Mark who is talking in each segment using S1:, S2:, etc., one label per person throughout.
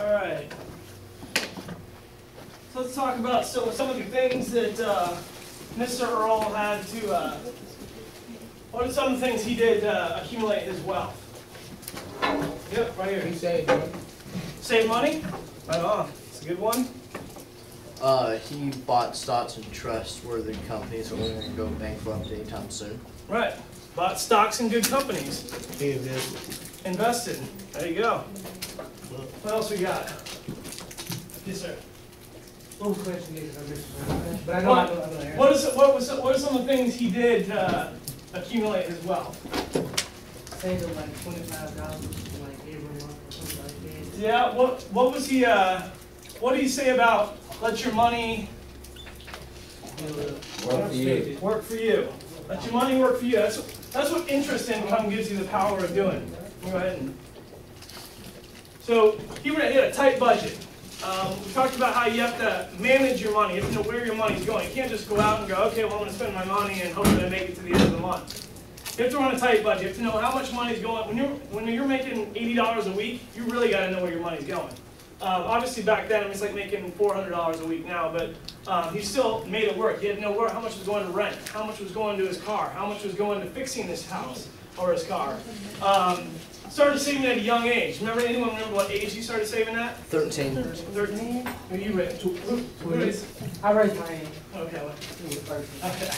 S1: All right. So let's talk about some of the things that Mr. Earl had to. What are some of the things he did to accumulate his wealth? Yep, right here.
S2: He saved money.
S1: Save money? Right on. It's a good one.
S3: He bought stocks in trustworthy companies that weren't going to go bankrupt anytime soon.
S1: Right. Bought stocks in good companies.
S2: He invested.
S1: Invested. There you go. What else we got? Yes, sir.
S2: One question is, but I know I know the answer.
S1: What are some of the things he did to accumulate his wealth?
S2: Saved him like $25 like every month or something like that.
S1: Yeah. What was he? What did he say about let your money work for you? Let your money work for you. That's what interest income gives you the power of doing. Go ahead and. So he had a tight budget. We talked about how you have to manage your money. You have to know where your money's going. You can't just go out and go, okay, well, I'm going to spend my money and hope that I make it to the end of the month. You have to run a tight budget. You have to know how much money's going. When you're making $80 a week, you really got to know where your money's going. Obviously, back then, it's like making $400 a week now, but he still made it work. He had to know how much was going to rent, how much was going to his car, how much was going to fixing his house or his car. Started saving at a young age. Anyone remember what age he started saving at?
S3: 13.
S1: 13? Who you raised?
S2: I raised my hand.
S1: Okay. Okay.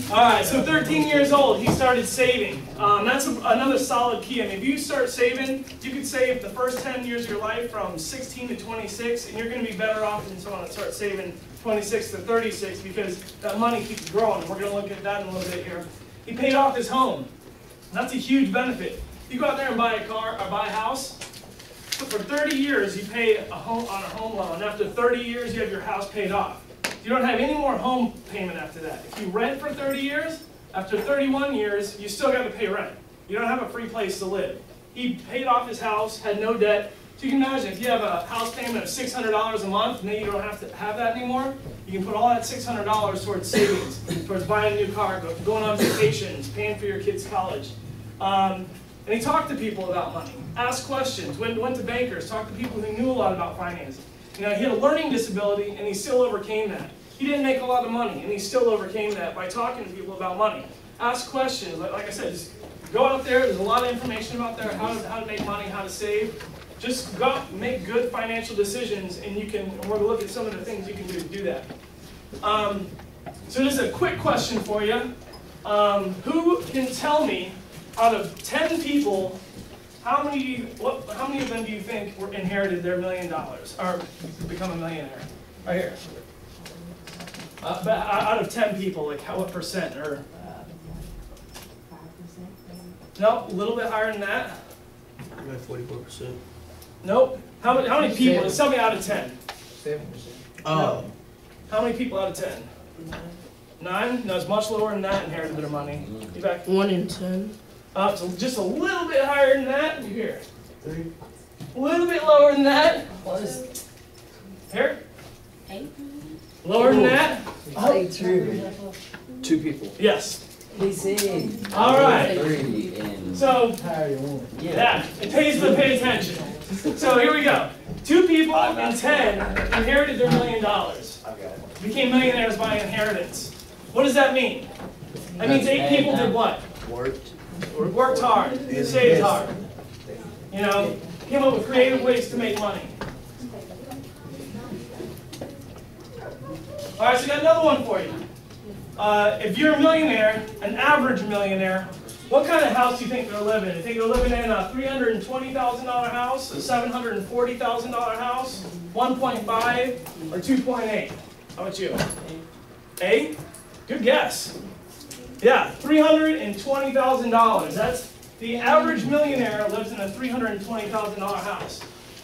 S1: All right, so 13 years old, he started saving. That's another solid key. I mean, if you start saving, you could save the first 10 years of your life from 16 to 26, and you're going to be better off than someone that starts saving 26 to 36 because that money keeps growing. We're going to look at that in a little bit here. He paid off his home. That's a huge benefit. You go out there and buy a car or buy a house. For 30 years, you pay a home on a home loan. After 30 years, you have your house paid off. You don't have any more home payment after that. If you rent for 30 years, after 31 years, you still got to pay rent. You don't have a free place to live. He paid off his house, had no debt. So you can imagine if you have a house payment of $600 a month, and then you don't have to have that anymore, you can put all that $600 towards savings, towards buying a new car, going on vacations, paying for your kids' college. And he talked to people about money, asked questions, went to bankers, talked to people who knew a lot about finance. You know, he had a learning disability, and he still overcame that. He didn't make a lot of money, and he still overcame that by talking to people about money. Ask questions. Like I said, just go out there. There's a lot of information out there, how to make money, how to save. Just go out and make good financial decisions, and we're going to look at some of the things you can do to do that. So just a quick question for you. Who can tell me, out of 10 people, how many of them do you think inherited their $1 million or become a millionaire? Right here. But out of 10 people, like what percent? Or 5%. Nope, a little bit higher than that.
S3: About 44%.
S1: Nope. How many people? Tell me out of 10.
S2: 7%.
S3: Oh.
S1: No. How many people out of 10? 9? No, it's much lower than that inherited their money. You back?
S4: 1 in 10.
S1: So just a little bit higher than that. You here?
S2: 3.
S1: A little bit lower than that. Here?
S4: 8.
S1: Lower than that?
S2: Oh, 2.
S3: 2 people.
S1: Yes.
S5: He said.
S1: All right.
S5: 3 and.
S1: So,
S2: Higher than 1.
S1: yeah, it pays to pay attention. So here we go. 2 people in 10 inherited their $1 million. Became millionaires by inheritance. What does that mean? That means 8 people did what? Worked hard, saved hard. You know, came up with creative ways to make money. All right, so I got another one for you. If you're a millionaire, an average millionaire, what kind of house do you think they're living in? You think they're living in a $320,000 house, a $740,000 house, 1.5, or 2.8? How about you? A? Good guess. Yeah, $320,000. That's the average millionaire lives in a $320,000 house.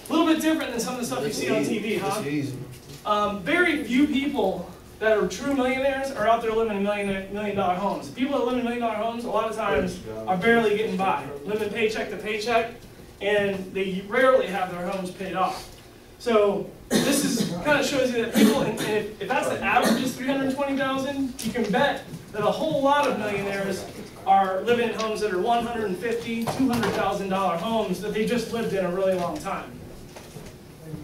S1: A little bit different than some of the stuff you see on TV, huh? Very few people that are true millionaires are out there living in $1 million homes. People that live in $1 million homes a lot of times are barely getting by, living paycheck to paycheck, and they rarely have their homes paid off. So this kind of shows you that people, and if that's the average is $320,000, you can bet that a whole lot of millionaires are living in homes that are $150,000, $200,000 homes that they just lived in a really long time.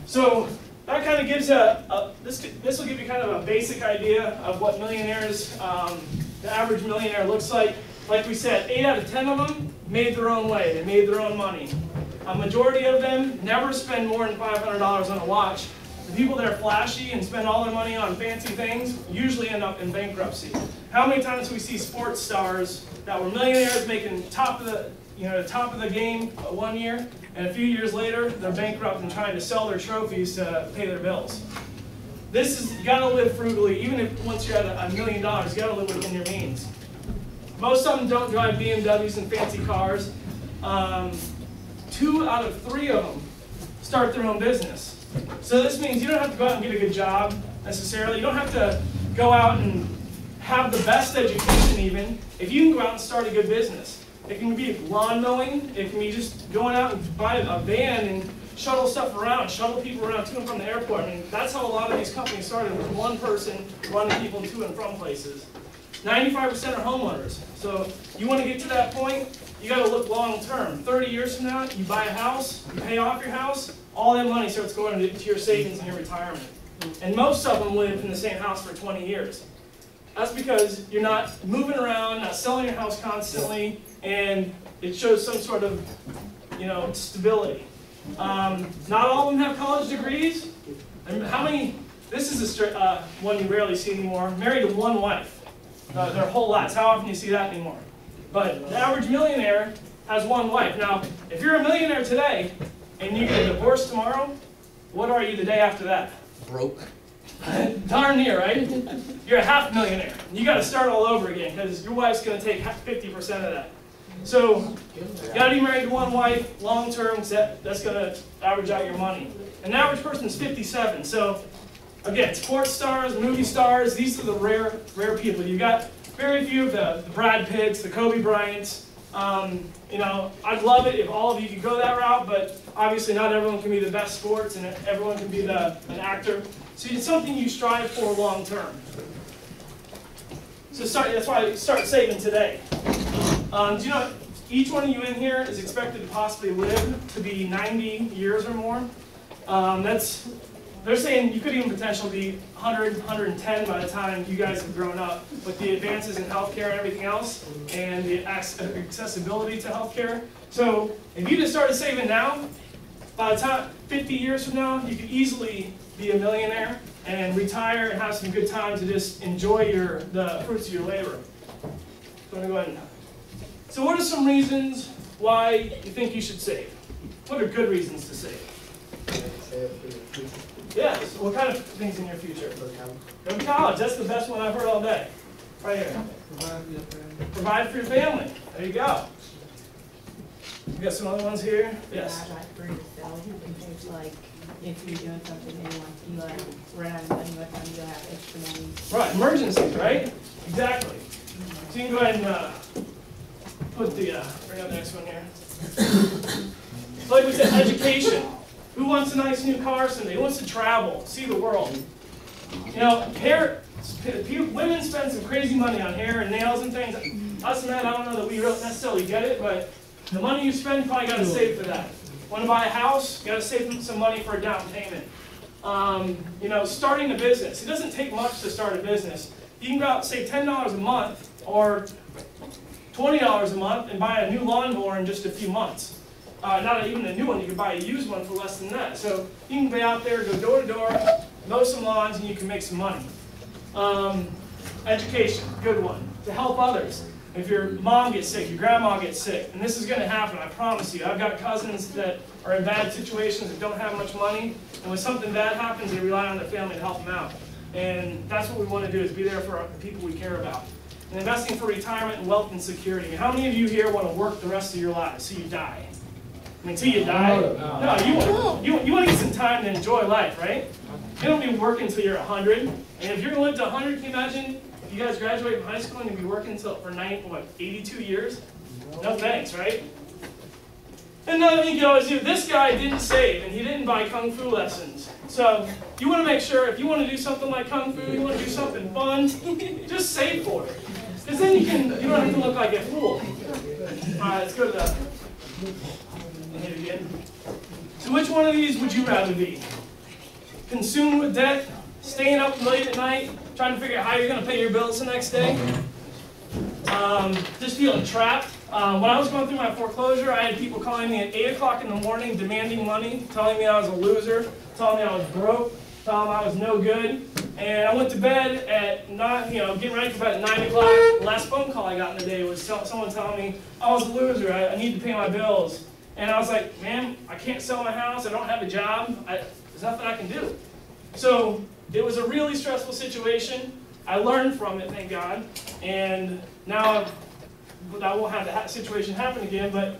S1: So that kind of gives this will give you kind of a basic idea of what millionaires, the average millionaire looks like. Like we said, 8 out of 10 of them made their own way. They made their own money. A majority of them never spend more than $500 on a watch. The people that are flashy and spend all their money on fancy things usually end up in bankruptcy. How many times do we see sports stars that were millionaires making top of the game 1 year, and a few years later they're bankrupt and trying to sell their trophies to pay their bills? You gotta live frugally. Even if once you're at $1 million, you gotta live within your means. Most of them don't drive BMWs and fancy cars. 2 out of 3 of them start their own business. So this means you don't have to go out and get a good job necessarily. You don't have to go out and have the best education even. If you can go out and start a good business. It can be lawn mowing. It can be just going out and buy a van and shuttle stuff around, shuttle people around to and from the airport. I mean, that's how a lot of these companies started, with one person running people to and from places. 95% are homeowners. So you want to get to that point, you got to look long term. 30 years from now, you buy a house, you pay off your house, all that money starts going into your savings and your retirement. And most of them live in the same house for 20 years. That's because you're not moving around, not selling your house constantly, and it shows some sort of, stability. Not all of them have college degrees. And how many? This is one you rarely see anymore. Married to one wife their whole lives. How often do you see that anymore? But the average millionaire has one wife. Now, if you're a millionaire today and you get a divorce tomorrow, what are you the day after that?
S3: Broke.
S1: Darn near, right? You're a half millionaire. You got to start all over again because your wife's going to take 50% of that. So you got to be married to one wife long term. That's going to average out your money. An average person is 57. So again, sports stars, movie stars, these are the rare people. You've got very few of the Brad Pitts, the Kobe Bryants. I'd love it if all of you could go that route, but obviously not everyone can be the best sports and everyone can be an actor. So it's something you strive for long term. So that's why I start saving today. Do you know each one of you in here is expected to possibly live to be 90 years or more? They're saying you could even potentially be 100, 110 by the time you guys have grown up with the advances in healthcare and everything else and the accessibility to healthcare. So if you just started saving now, by the time 50 years from now, you could easily be a millionaire and retire and have some good time to just enjoy the fruits of your labor. So I'm going to go ahead and. So what are some reasons why you think you should save? What are good reasons to save? Yes. What kind of things in your future? Go to college. That's the best one I've heard all day. Right here. Provide for your family. There you go. You got some other ones here? Yes.
S4: Provide for yourself. It's like if you're doing something and you run out of money, by the time you'll have extra money.
S1: Right. Emergencies, right? Exactly. So you can go ahead and put bring up the next one here. So like we said, education. Who wants a nice new car someday? Who wants to travel, see the world? Women spend some crazy money on hair and nails and things. Us men, I don't know that we don't necessarily get it, but the money you spend, you probably got to save for that. Want to buy a house? You got to save some money for a down payment. Starting a business. It doesn't take much to start a business. You can go out and save $10 a month or $20 a month and buy a new lawnmower in just a few months. Not even a new one, you can buy a used one for less than that. So you can be out there, go door to door, mow some lawns, and you can make some money. Education, good one. To help others. If your mom gets sick, your grandma gets sick, and this is going to happen, I promise you. I've got cousins that are in bad situations that don't have much money, and when something bad happens, they rely on their family to help them out. And that's what we want to do, is be there for the people we care about. And investing for retirement and wealth and security. How many of you here want to work the rest of your lives so you die? Until you die? No, you want to get some time to enjoy life, right? You don't be working until you're 100. And if you're going to live to 100, can you imagine if you guys graduate from high school and you'll be working for 82 years? No thanks, right? And another thing you can always do, this guy didn't save and he didn't buy Kung Fu lessons. So you want to make sure if you want to do something like Kung Fu, you want to do something fun, just save for it. Because then you don't have to look like a fool. All right, let's go to the... Hit it again. So which one one of these would you rather be? Consumed with debt, staying up late at night, trying to figure out how you're going to pay your bills the next day? Just feeling trapped. When I was going through my foreclosure, I had people calling me at 8 o'clock in the morning demanding money, telling me I was a loser, telling me I was broke, telling me I was no good. And I went to bed at getting ready for bed at 9 o'clock. The last phone call I got in the day was someone telling me I was a loser, I need to pay my bills. And I was like, man, I can't sell my house, I don't have a job, there's nothing I can do. So it was a really stressful situation. I learned from it, thank God. And now I won't have that situation happen again, but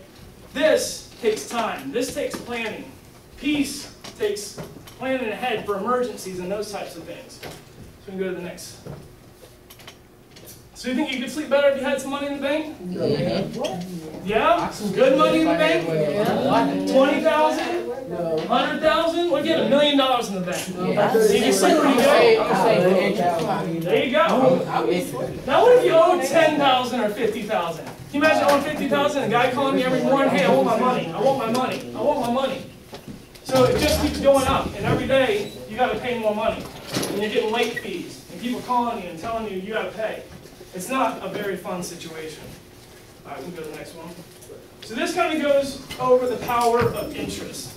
S1: this takes time. This takes planning. Peace takes planning ahead for emergencies and those types of things. So we can go to the next. So you think you could sleep better if you had some money in the bank? Yeah? Good money in the bank? 20,000? 100,000? We'll get $1 million in the bank. So you can sleep pretty good. There you go. Now what if you owed 10,000 or 50,000? Can you imagine owing 50,000 and a guy calling me every morning, hey, I want my money, I want my money, I want my money. So it just keeps going up, and every day you got to pay more money. And you're getting late fees, and people calling you and telling you got to pay. It's not a very fun situation. All right, we can go to the next one. So this kind of goes over the power of interest.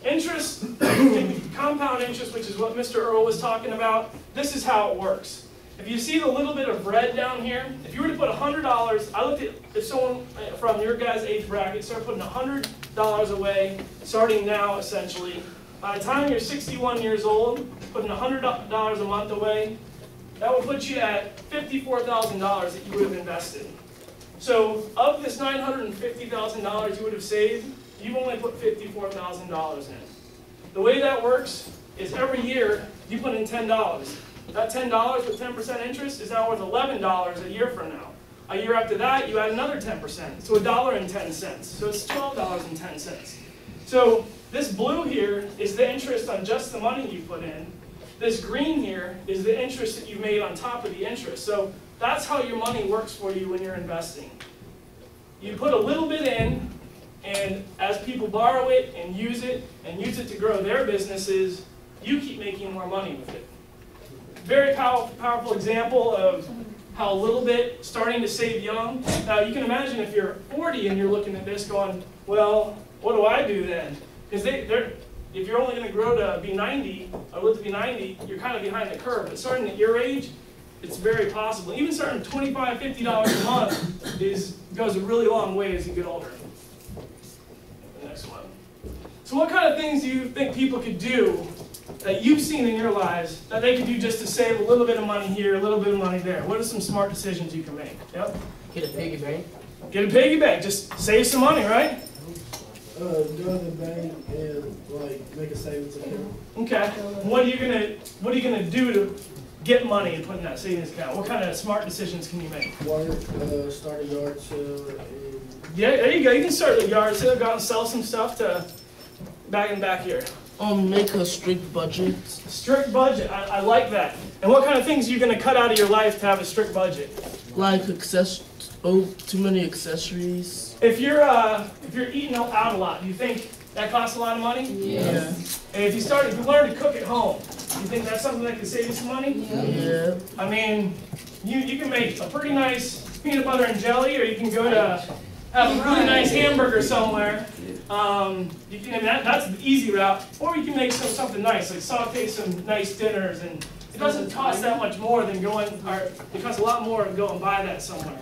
S1: Interest, compound interest, which is what Mr. Earl was talking about, this is how it works. If you see the little bit of red down here, if you were to put $100, I looked at if someone from your guys' age bracket started putting $100 away, starting now essentially. By the time you're 61 years old, putting $100 a month away, that would put you at $54,000 that you would have invested. So of this $950,000 you would have saved, you've only put $54,000 in. The way that works is every year you put in $10. That $10 with 10% interest is now worth $11 a year from now. A year after that, you add another 10%, so $1.10. So it's $12.10. So this blue here is the interest on just the money you put in. This green here is the interest that you made on top of the interest. So that's how your money works for you when you're investing. You put a little bit in, and as people borrow it and use it to grow their businesses, you keep making more money with it. Very powerful example of how a little bit starting to save young. Now you can imagine if you're 40 and you're looking at this going, well, what do I do then? Because if you're only going to grow to be 90, or live to be 90, you're kind of behind the curve. But starting at your age, it's very possible. Even starting $25, $50 a month goes a really long way as you get older. The next one. So what kind of things do you think people could do that you've seen in your lives that they could do just to save a little bit of money here, a little bit of money there? What are some smart decisions you can make? Yep.
S2: Get a piggy bank.
S1: Get a piggy bank. Just save some money, right?
S6: Go to the bank and make a savings account.
S1: Okay. What are you gonna do to get money and put in that savings account? What kind of smart decisions can you make?
S6: Work, start a yard sale, and
S1: Yeah, there you go. You can start a yard sale, go out and sell some stuff to back here.
S2: Make a strict budget.
S1: Strict budget. I like that. And what kind of things are you gonna cut out of your life to have a strict budget?
S2: Like too many accessories.
S1: If you're eating out a lot, do you think that costs a lot of money?
S2: Yeah.
S1: And if you learn to cook at home, do you think that's something that could save you some money?
S2: Yeah.
S1: I mean, you can make a pretty nice peanut butter and jelly, or you can go to have a really nice hamburger somewhere. That's the easy route. Or you can make something nice, like saute some nice dinners, and it doesn't cost that much more than it costs a lot more to go and buy that somewhere.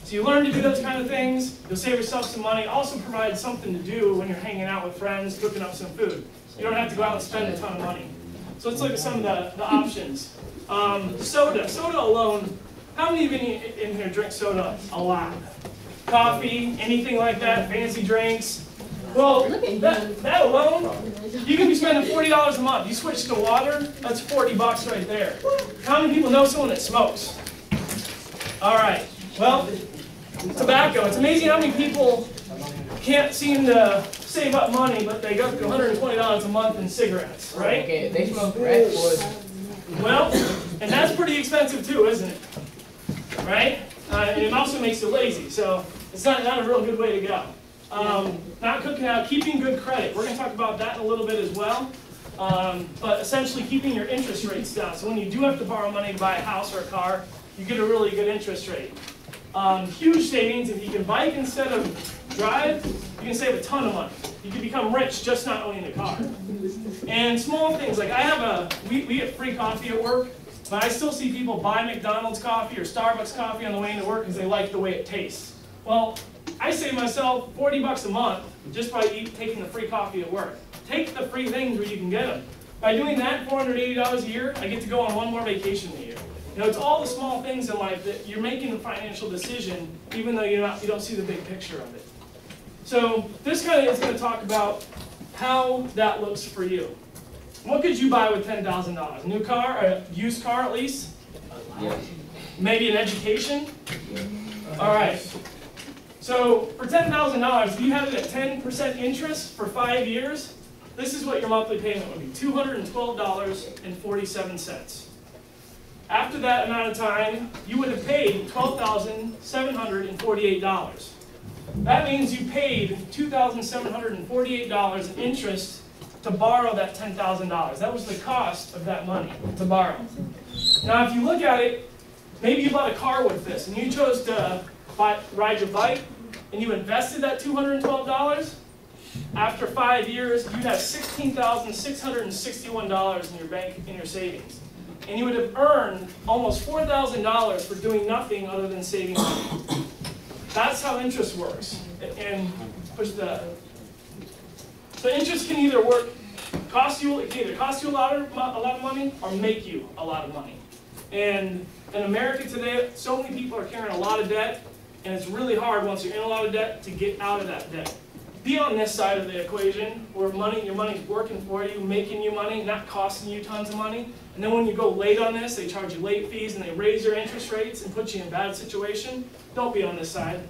S1: So you learn to do those kind of things, you'll save yourself some money, also provide something to do when you're hanging out with friends, cooking up some food. You don't have to go out and spend a ton of money. So let's look at some of the options. Soda alone, how many of you in here drink soda a lot? Coffee, anything like that, fancy drinks? Well, that alone, you can be spending $40 a month. You switch to water, that's $40 right there. How many people know someone that smokes? All right, well, tobacco. It's amazing how many people can't seem to save up money, but they go through $120 a month in cigarettes, right?
S5: Okay, they smoke redwood.
S1: Well, and that's pretty expensive too, isn't it? Right? And it also makes you lazy, so it's not a real good way to go. Not cooking out, keeping good credit. We're going to talk about that in a little bit as well. But essentially keeping your interest rates down. So when you do have to borrow money to buy a house or a car, you get a really good interest rate. Huge savings. If you can bike instead of drive, you can save a ton of money. You can become rich just not owning a car. And small things, like we get free coffee at work, but I still see people buy McDonald's coffee or Starbucks coffee on the way into work because they like the way it tastes. Well, I save myself $40 a month just by taking the free coffee at work. Take the free things where you can get them. By doing that, $480 a year, I get to go on one more vacation a year. You know, it's all the small things in life that you're making a financial decision, even though you don't see the big picture of it. So this kind of is going to talk about how that looks for you. What could you buy with $10,000? A new car, a used car at least?
S5: Yeah.
S1: Maybe an education? All right. So for $10,000, if you had it at 10% interest for 5 years, this is what your monthly payment would be, $212.47. After that amount of time, you would have paid $12,748. That means you paid $2,748 in interest to borrow that $10,000. That was the cost of that money to borrow. Now, if you look at it, maybe you bought a car with this, and you chose to ride your bike, and you invested that $212. After 5 years, you'd have $16,661 in your bank, in your savings. And you would have earned almost $4,000 for doing nothing other than saving money. That's how interest works. And push the. So interest can either it can either cost you a lot of money or make you a lot of money. And in America today, so many people are carrying a lot of debt, and it's really hard once you're in a lot of debt to get out of that debt. Be on this side of the equation where your money's working for you, making you money, not costing you tons of money. And then when you go late on this, they charge you late fees and they raise your interest rates and put you in a bad situation. Don't be on this side.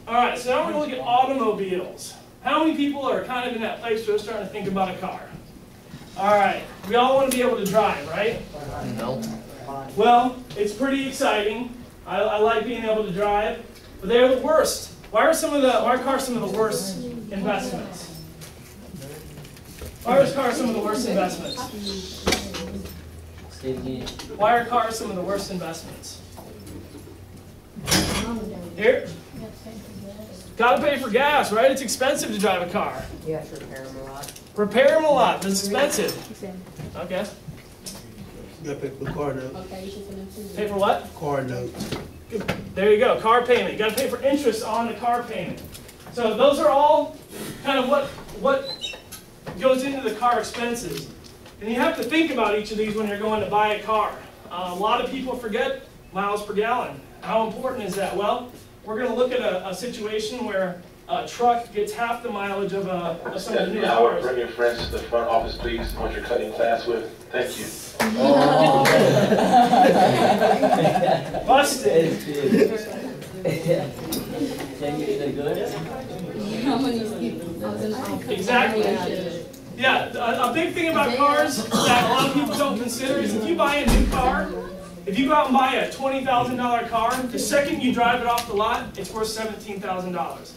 S1: All right, so now we're going to look at automobiles. How many people are kind of in that place where they're starting to think about a car? All right, we all want to be able to drive, right?
S3: No.
S1: Well, it's pretty exciting. I like being able to drive, but they're the worst. Why are cars some of the worst investments? Why are cars some of the worst investments? Why are cars some of the worst investments? Here? Gotta pay for gas, right? It's expensive to drive a car.
S2: You have to repair them a lot.
S1: Repair them a lot, that's expensive. Okay.
S6: You gotta pay for the car note.
S1: Pay for what?
S6: Car note.
S1: There you go, car payment. You gotta pay for interest on the car payment. So those are all kind of what goes into the car expenses. And you have to think about each of these when you're going to buy a car. A lot of people forget miles per gallon. How important is that? Well, we're going to look at a situation where a truck gets half the mileage of some of the new cars.
S7: Bring your friends to the front office, please, what you're cutting class with. Thank you.
S1: Busted. Exactly. Yeah, a big thing about cars that a lot of people don't consider is if you buy a new car, if you go out and buy a $20,000 car, the second you drive it off the lot, it's worth $17,000.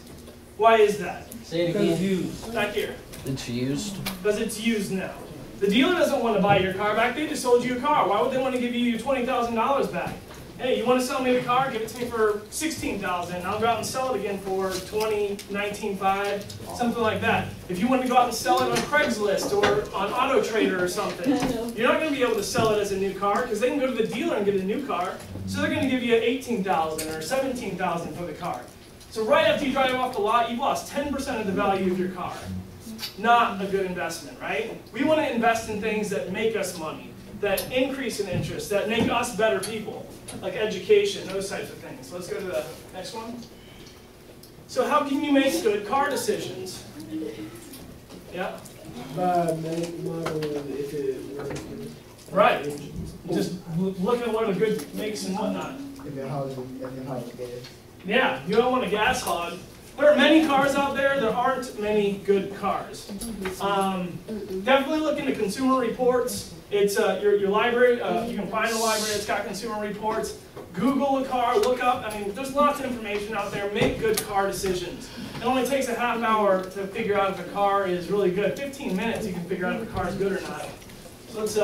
S1: Why is that?
S5: Say it again.
S1: Back here.
S3: It's used.
S1: Because it's used now. The dealer doesn't want to buy your car back. They just sold you a car. Why would they want to give you your $20,000 back? Hey, you want to sell me the car? Give it to me for $16,000. I'll go out and sell it again for $20,000, $19,500, something like that. If you want to go out and sell it on Craigslist or on Auto Trader or something, you're not going to be able to sell it as a new car because they can go to the dealer and get a new car. So they're going to give you $18,000 or $17,000 for the car. So right after you drive off the lot, you've lost 10% of the value of your car. Not a good investment, right? We want to invest in things that make us money, that increase in interest, that make us better people, like education, those types of things. So let's go to the next one. So how can you make good car decisions? Yeah?
S6: By make, model, and if it works.
S1: Right. Just look at what are the good makes and whatnot.
S2: If it holds good.
S1: Yeah, you don't want a gas hog. There are many cars out there. There aren't many good cars. Definitely look into Consumer Reports. It's your library. You can find a library that's got Consumer Reports. Google a car, look up. I mean, there's lots of information out there. Make good car decisions. It only takes a half hour to figure out if a car is really good. 15 minutes, you can figure out if a car is good or not. So let's.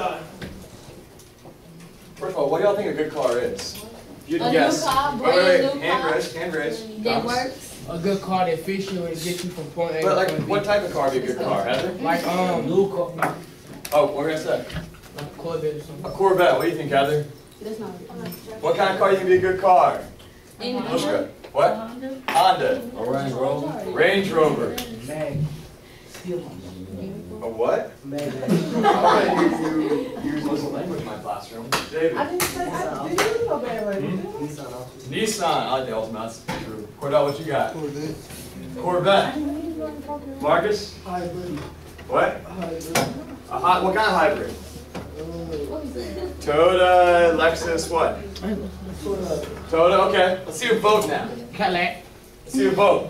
S8: First of all, what do y'all think a good car is? You
S9: A
S8: guess.
S9: new car,
S8: Wait,
S9: brand new
S8: hand
S9: car.
S8: raise, hand raise.
S9: That
S8: Thomas.
S9: works.
S2: A good car that fits you and gets you from point A
S8: But
S2: to
S8: like,
S2: point B.
S8: what type of car would be a good car, Heather?
S2: Like blue car,
S8: Oh, what were you gonna say?
S2: like Corvette or something.
S8: A Corvette. What do you think, Heather?
S9: That's not.
S8: What kind of car do you think would be a good car?
S9: And
S8: What's good? What? Honda.
S5: A Range Rover.
S8: Range Rover.
S2: Mag. Steel.
S8: A what?
S2: Mag.
S8: You use local language in my classroom. David.
S2: didn't say, did you know bad right?
S8: Nissan. I like the ultimate. That's true. Cordell, what you got? Corvette. Marcus?
S6: Hybrid.
S8: What?
S6: Hybrid.
S8: What kind of hybrid?
S9: what was it?
S8: Toyota, Lexus, what? Toyota, okay. Let's see your vote now.
S2: Cadillac.
S8: Let's see your vote.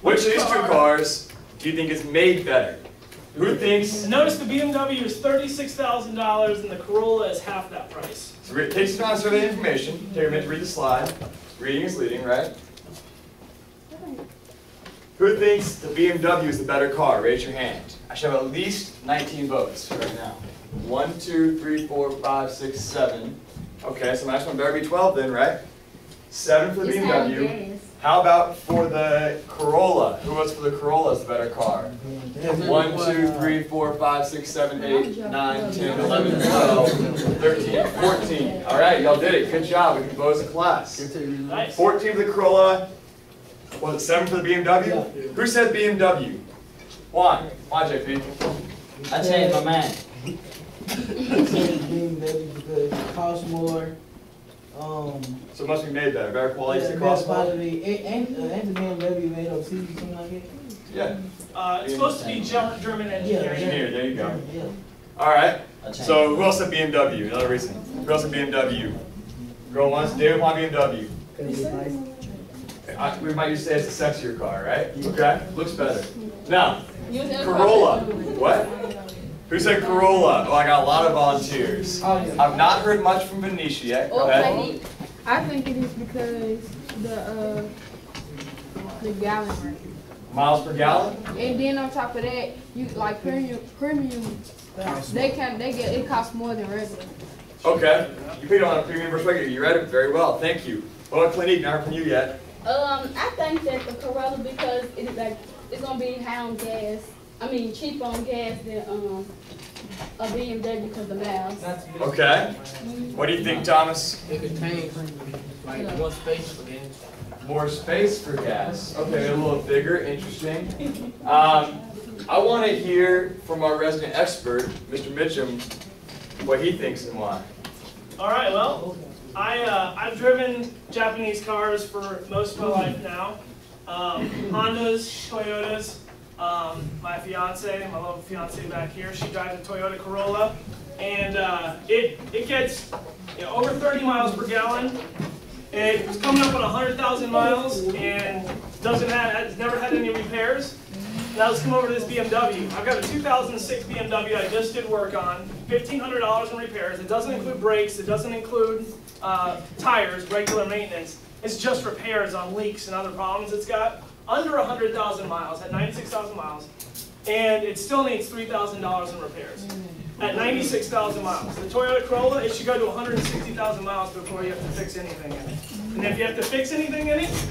S8: Which of these two cars do you think is made better? Who thinks?
S1: Notice the BMW is $36,000 and the Corolla is half that price.
S8: So it takes time to survey the information. Take a minute to read the slide. Reading is leading, right? Who thinks the BMW is the better car? Raise your hand. I should have at least 19 votes right now. 1, 2, 3, 4, 5, 6, 7. Okay, so the next one better be 12 then, right? 7 for the
S9: It's how
S8: BMW.
S9: gas.
S8: How about for the Corolla? Who votes for the Corolla as the better car? 1, 2, 3, 4, 5, 6, 7, 8, 9, 10, 11, 12, 13, 14. All right, y'all did it. Good job. We can vote as a class.
S1: Nice.
S8: 14 for the Corolla. Was it 7 for the BMW? Who said BMW? Why? Why, JP?
S5: I changed my mind.
S2: BMW because it costs more.
S8: So it must be made better. Better quality,
S2: Yeah,
S8: it costs
S2: better
S8: more?
S2: quality. And the BMW made of seats, something like that.
S8: Yeah.
S1: It's supposed to be German engineering.
S8: Engineer, there you go.
S2: Yeah.
S8: All right.
S5: I changed
S8: So who else said BMW? Another reason. Who else said BMW? Girl once. David, why BMW?
S2: Because it's nice.
S8: We might just say it's a sexier car, right? Okay. Looks better. Now,
S9: You was in a
S8: Corolla.
S9: process.
S8: What? Who said Corolla? Oh, I got a lot of volunteers.
S2: Oh, yeah.
S8: I've not heard much from Benicia yet. Go ahead.
S9: Okay.
S10: I think it is because the gallon rate.
S8: Miles per gallon?
S10: And then on top of that, you like premium it costs more than regular.
S8: Okay. You picked on a premium versus regular. You read it very well. Thank you. What about Clinique? Not from you yet.
S9: I think that the Corolla because it's gonna be high on gas. I mean cheap on gas than a BMW because of the miles.
S2: Not to be
S8: Okay. What do you think, Thomas?
S2: it contains like more space for gas.
S8: More space for gas. Okay, a little bigger. Interesting. I want to hear from our resident expert, Mr. Mitchum, what he thinks and why.
S1: All right, well, I've driven Japanese cars for most of my life now. Hondas, Toyotas. My fiance, my lovely fiance back here, she drives a Toyota Corolla, and it gets over 30 miles per gallon. It's coming up on 100,000 miles, and it's never had any repairs. Now let's come over to this BMW. I've got a 2006 BMW I just did work on, $1,500 in repairs. It doesn't include brakes, it doesn't include tires, regular maintenance. It's just repairs on leaks and other problems it's got. Under 100,000 miles, at 96,000 miles, and it still needs $3,000 in repairs. At 96,000 miles. The Toyota Corolla, it should go to 160,000 miles before you have to fix anything in it. And if you have to fix anything in it,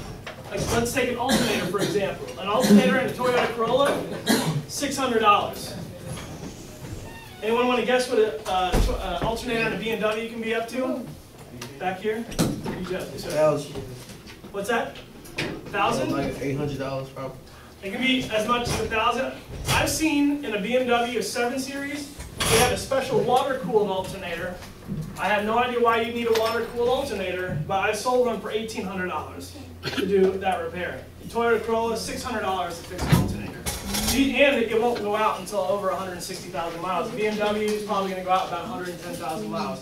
S1: like let's take an alternator for example. An alternator in a Toyota Corolla, $600. Anyone want to guess what an alternator in a BMW can be up to? Back here? You just, sir. What's that? 1,000?
S6: Like $800 probably.
S1: It can be as much as 1,000. I've seen in a BMW 7 Series, they have a special water-cooled alternator. I have no idea why you need a water-cooled alternator, but I sold one for $1,800 to do that repair. The Toyota Corolla, $600 to fix an alternator. And it won't go out until over 160,000 miles. The BMW is probably going to go out about 110,000 miles.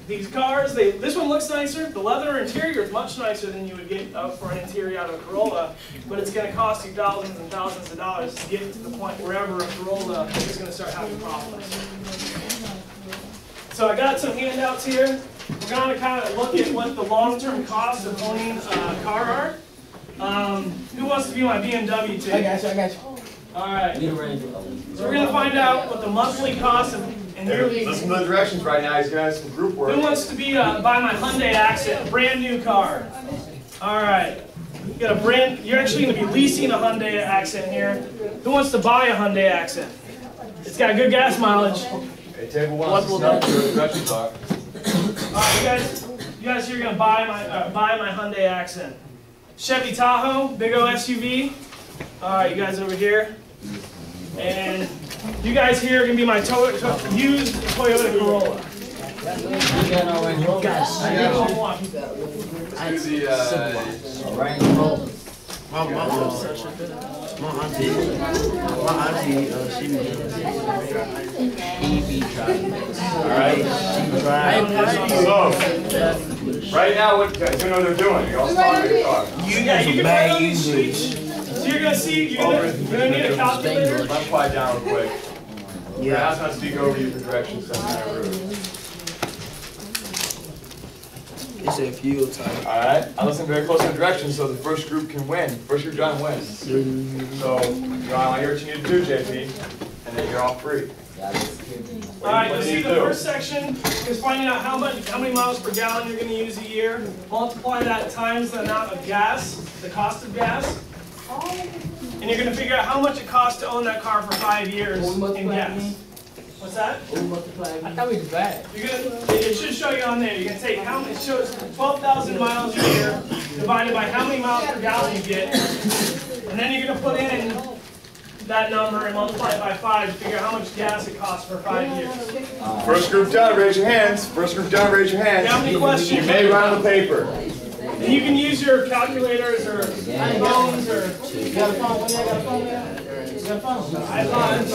S1: these cars, this one looks nicer. The leather interior is much nicer than you would get for an interior out of a Corolla, but it's going to cost you thousands and thousands of dollars to get to the point wherever a Corolla is going to start having problems. So I got some handouts here. We're going to kind of look at what the long-term costs of owning a car are. Who wants to be my BMW too?
S2: I got you.
S1: All right. So we're going to find out what the monthly cost of, and yearly.
S8: Listen to the directions right now. He's going to have some group work.
S1: Who wants to be buy my Hyundai Accent, brand new car? All right. You got a you're actually going to be leasing a Hyundai Accent here. Who wants to buy a Hyundai Accent? It's got good gas mileage.
S8: Hey, table one. Directions are.
S1: All right, you guys here are going to buy my Hyundai Accent. Chevy Tahoe, big O SUV. All right, you guys over here. And you guys here are going to be my used Toyota Corolla.
S3: My auntie, she be driving.
S8: All right. So, right now, what you know what they're doing? You're all spotting your car.
S1: You can write on these sheets. So you're going to see, you're going to need a calculator.
S8: Let me quiet down real quick. Yeah. Ask not to speak over you for directions.
S3: It's a fuel type.
S8: All right. I listen very close to the directions so the first group can win. First group John wins. So you're on here what you need to do, JP, and then you're all free.
S1: All right, you'll see the first section is finding out how many miles per gallon you're going to use a year. Multiply that times the amount of gas, the cost of gas. And you're going to figure out how much it costs to own that car for 5 years in gas. What's that?
S2: I thought we was bad.
S1: It should show you on there. You're going to take it shows 12,000 miles a year divided by how many miles per gallon you get. And then you're going to put in that number and multiply it by 5 to figure out how much gas it costs for 5 years.
S8: First group done, raise your hands. First group done, raise your hands.
S1: How many questions?
S8: You may run on the paper.
S1: And you can use your calculators or phones or...
S2: You got a phone? When you got a phone? You got a phone?
S1: iPods.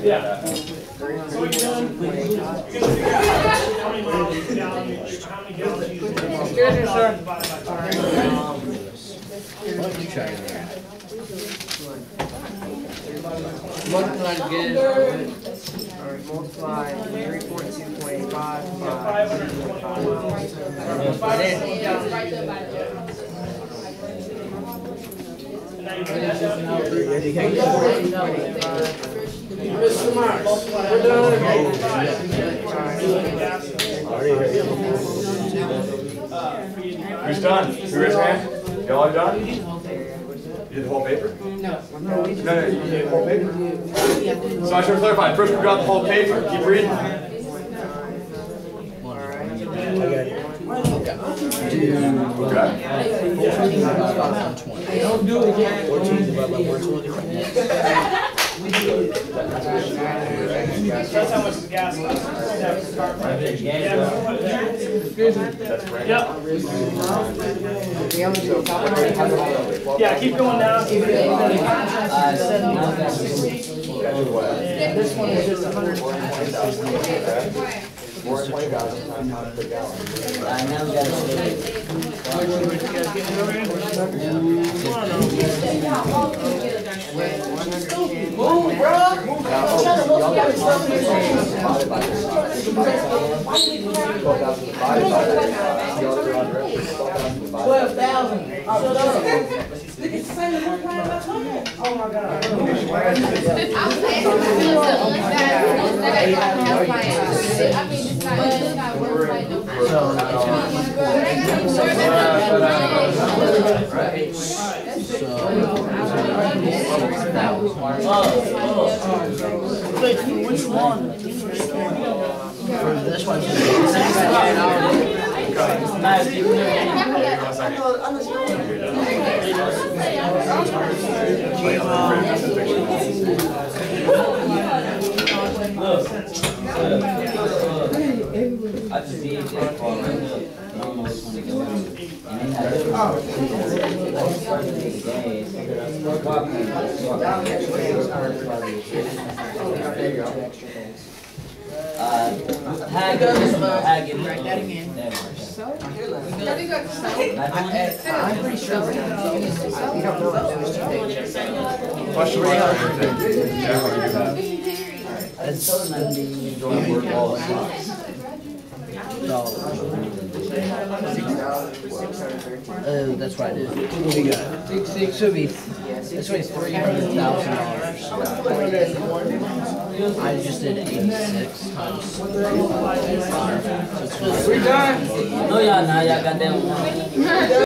S1: Yeah. So what you're doing, you're going to figure out how many miles per gallon you use, how many gallons you use. Divided by 5.
S3: What you trying to do?
S2: Multiply again. Alright, multiply 342.85 by
S6: Mr. Marks, we're done.
S8: Who's done? Who raised your hand? Y'all are done? You did the whole paper? No, you did the whole paper? So I should clarify. First we got the whole paper. Keep reading. Okay.
S2: Don't do it again.
S1: That's how much the gas costs. Yep. Yeah, keep going down.
S2: This one is just 120,000.
S8: More than 20,000 times how per gallon.
S5: I now got to
S2: Move, bro! Oh my God.
S3: Which one? This one.
S2: Everybody.
S5: I just did that car right there. I don't know which one to go to. And they had different cars. Like, first they did gas. Car payment.
S4: Write that again.
S10: So?
S4: I'm pretty sure. You don't know if it was too big.
S8: Question mark or anything? Yeah, I want to do that.
S3: That's that's what I did. What we got? Should be. That's only $300,000. I just did 86 times. So it's
S5: No, y'all not. Y'all got that one.